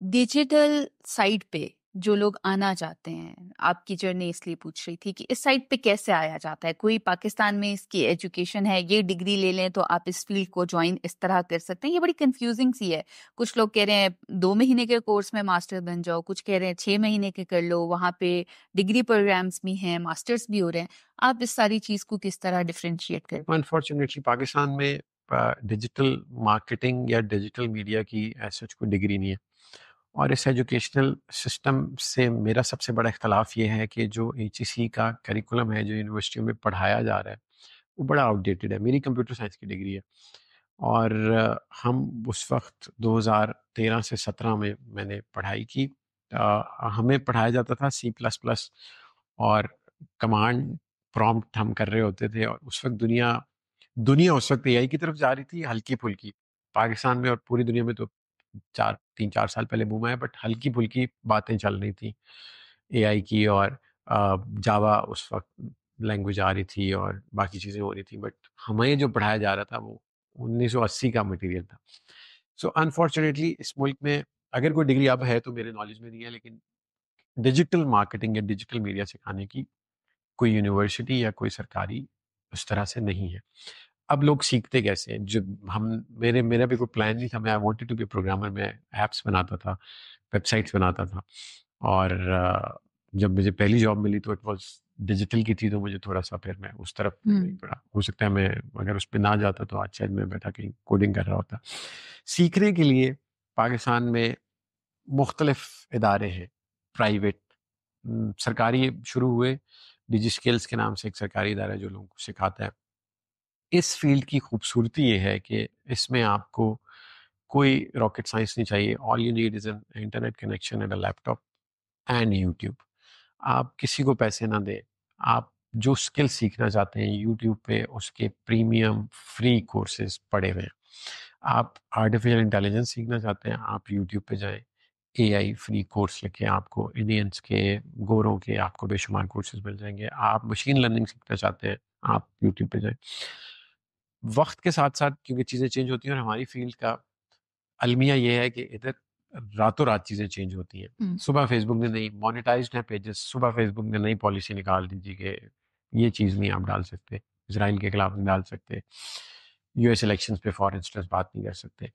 Digital side पे जो लोग आना चाहते हैं, आपकी जर्नी इसलिए पूछ रही थी कि इस साइड पे कैसे आया जाता है? कोई पाकिस्तान में इसकी एजुकेशन है, ये डिग्री ले लें तो आप इस फील्ड को जॉइन इस तरह कर सकते हैं। ये बड़ी कंफ्यूजिंग सी है। कुछ लोग कह रहे हैं 2 महीने के कोर्स में मास्टर बन जाओ, कुछ कह रहे हैं 6 महीने के कर लो, वहाँ पे डिग्री प्रोग्राम्स भी हैं, मास्टर्स भी हो रहे हैं। आप इस सारी चीज़ को किस तरह डिफरेंशिएट करते हैं? अनफॉर्चुनेटली पाकिस्तान में डिजिटल मार्केटिंग या डिजिटल मीडिया की ऐसा कोई डिग्री नहीं है। और इस एजुकेशनल सिस्टम से मेरा सबसे बड़ा इख्तलाफ ये है कि जो HEC का करिकुलम है, जो यूनिवर्सिटियों में पढ़ाया जा रहा है, वो बड़ा आउटडेटेड है। मेरी कंप्यूटर साइंस की डिग्री है और हम उस वक्त 2013 से 17 में मैंने पढ़ाई की। हमें पढ़ाया जाता था C++ और कमांड प्रॉम्प्ट हम कर रहे होते थे। और उस वक्त दुनिया दुनिया उस वक्त AI की तरफ जा रही थी, हल्की फुल्की। पाकिस्तान में और पूरी दुनिया में तो 3-4 साल पहले बूम आया, बट हल्की फुल्की बातें चल रही थी AI की। और जावा उस वक्त लैंग्वेज आ रही थी और बाकी चीज़ें हो रही थी, बट हमें जो पढ़ाया जा रहा था वो 1980 का मटेरियल था। सो अनफॉर्चुनेटली इस मुल्क में अगर कोई डिग्री अब है तो मेरे नॉलेज में नहीं है, लेकिन डिजिटल मार्केटिंग या डिजिटल मीडिया सिखाने की कोई यूनिवर्सिटी या कोई सरकारी उस तरह से नहीं है। अब लोग सीखते कैसे हैं? जब हम मेरा भी कोई प्लान नहीं था। मैं I wanted to be programmer. मैं ऐप्स बनाता था, वेबसाइट्स बनाता था। और जब मुझे पहली जॉब मिली तो इट वाज डिजिटल की थी, तो मुझे थोड़ा-सा फिर मैं उस तरफ नहीं हुँ। बढ़ा। हो सकता है मैं अगर उस पे ना जाता तो आज शायद मैं बैठा कहीं कोडिंग कर रहा होता। सीखने के लिए पाकिस्तान में मुख्तलिफ इदारे हैं, प्राइवेट, सरकारी शुरू हुए। डिजी स्किल्स के नाम से एक सरकारी इदारा है जो लोगों को सिखाता है। इस फील्ड की खूबसूरती ये है कि इसमें आपको कोई रॉकेट साइंस नहीं चाहिए। All you need is an internet connection and a laptop and YouTube. आप किसी को पैसे ना दें। आप जो स्किल सीखना चाहते हैं यूट्यूब पे उसके प्रीमियम फ्री कोर्सेज पड़े हुए हैं। आप आर्टिफिशियल इंटेलिजेंस सीखना चाहते हैं, आप यूट्यूब पे जाएं। AI फ्री कोर्स लेके आपको इंडियंस के, गोरों के आपको बेशुमार कोर्सेज मिल जाएंगे। आप मशीन लर्निंग सीखना चाहते हैं, आप यूट्यूब पे जाएं। वक्त के साथ साथ क्योंकि चीज़ें चेंज होती हैं, और हमारी फील्ड का अलमिया ये है कि इधर रातों रात चीज़ें चेंज होती हैं। हुँ। सुबह फेसबुक ने नई मोनेटाइज्ड है पेजेस, सुबह फेसबुक ने नई पॉलिसी निकाल दी थी कि ये चीज़ नहीं आप डाल सकते, इसराइल के खिलाफ नहीं डाल सकते, US इलेक्शंस पे फॉर इंस्टेंस बात नहीं कर सकते।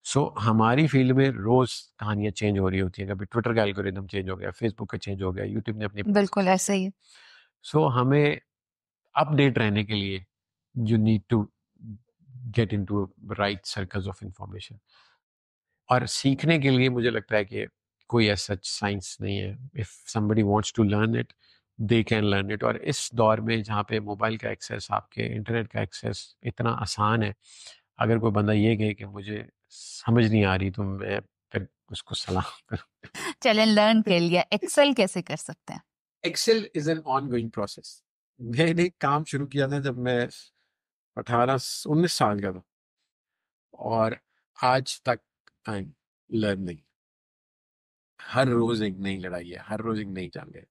सो हमारी फील्ड में रोज़ कहानियाँ चेंज हो रही होती हैं। कभी ट्विटर का एल्गोरिदम चेंज हो गया, फेसबुक का चेंज हो गया, यूट्यूब ने अपनी बिल्कुल पॉलिसीज। ऐसा ही है। सो हमें अपडेट रहने के लिए you need to get into right circles of information. और सीखने के लिए मुझे लगता है कि कोई ऐसा साइंस नहीं है। If somebody wants to learn it, they can learn it. और इस दौर में जहाँ पे मोबाइल का एक्सेस, आपके इंटरनेट का एक्सेस इतना आसान है, अगर कोई बंदा ये कहे कि मुझे समझ नहीं आ रही, तो मैं फिर उसको सलाह करूँ। चलें लर्न कर लिया, एक्सेल कैसे कर सकते हैं? Excel is an ongoing process. मैंने काम शुरू किया था जब मैं 18-19 साल का था, और आज तक आई एम लर्निंग। हर रोज एक नई लड़ाई है, हर रोज एक नई जंग है,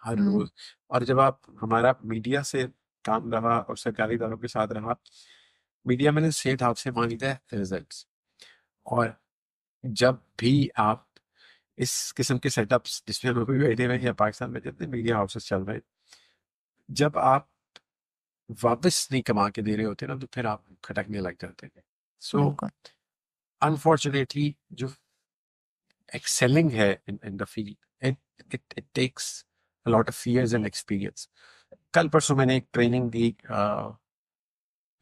हर हुँ। रोज। और जब आप हमारा मीडिया से काम रहा और सरकारी इदारों के साथ रहा, मीडिया मैंने सेठ आपसे मांगता है रिजल्ट्स। और जब भी आप इस किस्म के सेटअप्स जिसमें हम अभी बैठे हुए हैं या पाकिस्तान में जितने मीडिया हाउसेस चल रहे हैं, जब आप वापस नहीं कमा के दे रहे होते ना, तो फिर आप खटकने लग जाते हैं। सो बिल्कुल। अनफॉर्चुनेटली जो excelling है in the field, it takes a lot of years and experience. कल परसों मैंने एक ट्रेनिंग दी,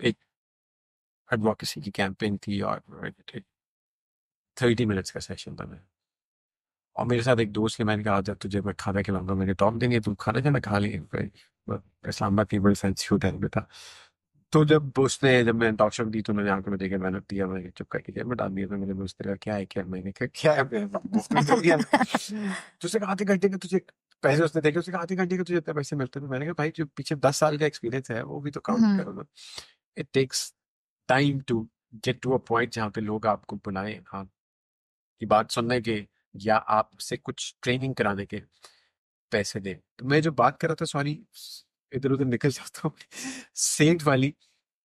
एक एडवोकेसी की कैंपेन थी, और 30 मिनट्स का सेशन था मैं। और मेरे साथ एक दोस्त के, मैंने कहा जब तुझे मैं खाना खिलाऊंगा, मैंने टॉक देंगे, तुम खाना खाना खा लिए। इस्लामाबाद की बड़ी सेंसिटिव टाइम पे था। तो जब मैंने टॉक शॉक दी, तो मैंने आंखों में देखा, मैंने दिया, मैंने चुप करके जेब में डाल दिया। तो मेरे दोस्त ने कहा क्या है, क्या है? मैंने कहा क्या है, मुफ्त में दे दिया ना। तो उसने कहा आधे घंटे के तुझे पैसे, उसने देखे, उसने कहा आधे घंटे के तुझे इतने पैसे मिलते हैं। तो मैंने कहा भाई जो पीछे 10 साल का एक्सपीरियंस है वो भी तो काउंट हुँ। करो ना। It takes time to get to a point जहाँ पे लोग आपको बुलाएं, आपकी बात सुनने के, या आपसे कुछ ट्रेनिंग कराने के पैसे दें। तो मैं जो बात कर रहा था, सॉरी इधर उधर निकल जाता हूँ, सेंट वाली।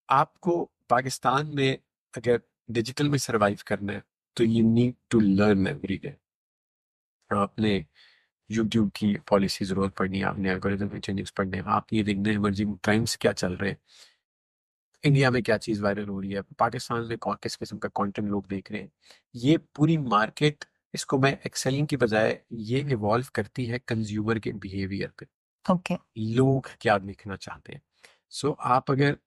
आपको पाकिस्तान में अगर डिजिटल में सरवाइव करना है, तो you need to learn every day. आपने यूट्यूब की पॉलिसी जरूरत पड़नी है, आपने एल्गोरिथम के चेंजेस पढ़ने हैं, आप ये देखना है इमर्जिंग ट्रेंड्स क्या चल रहे हैं, इंडिया में क्या चीज़ वायरल हो रही है, पाकिस्तान में कौन किस किस्म का कंटेंट लोग देख रहे हैं। ये पूरी मार्केट, इसको मैं एक्सेलिंग की बजाय, ये इवॉल्व करती है कंज्यूमर के बिहेवियर पे। ओके। लोग क्या देखना चाहते हैं। सो आप अगर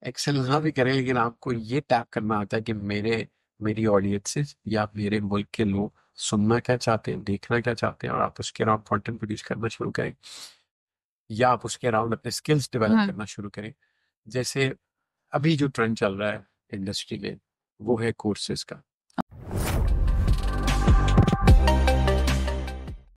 एक्सेल ना भी करें, लेकिन आपको ये टैप करना आता है कि मेरी ऑडियंसेस या मेरे मुल्क के लोग सुनना क्या चाहते हैं, देखना क्या चाहते हैं, और आप उसके अराउंड कंटेंट प्रोड्यूस करना शुरू करें, या आप उसके अराउंड अपने स्किल्स डेवलप हम्म। करना शुरू करें। जैसे अभी जो ट्रेंड चल रहा है इंडस्ट्री में, वो है कोर्सेज का।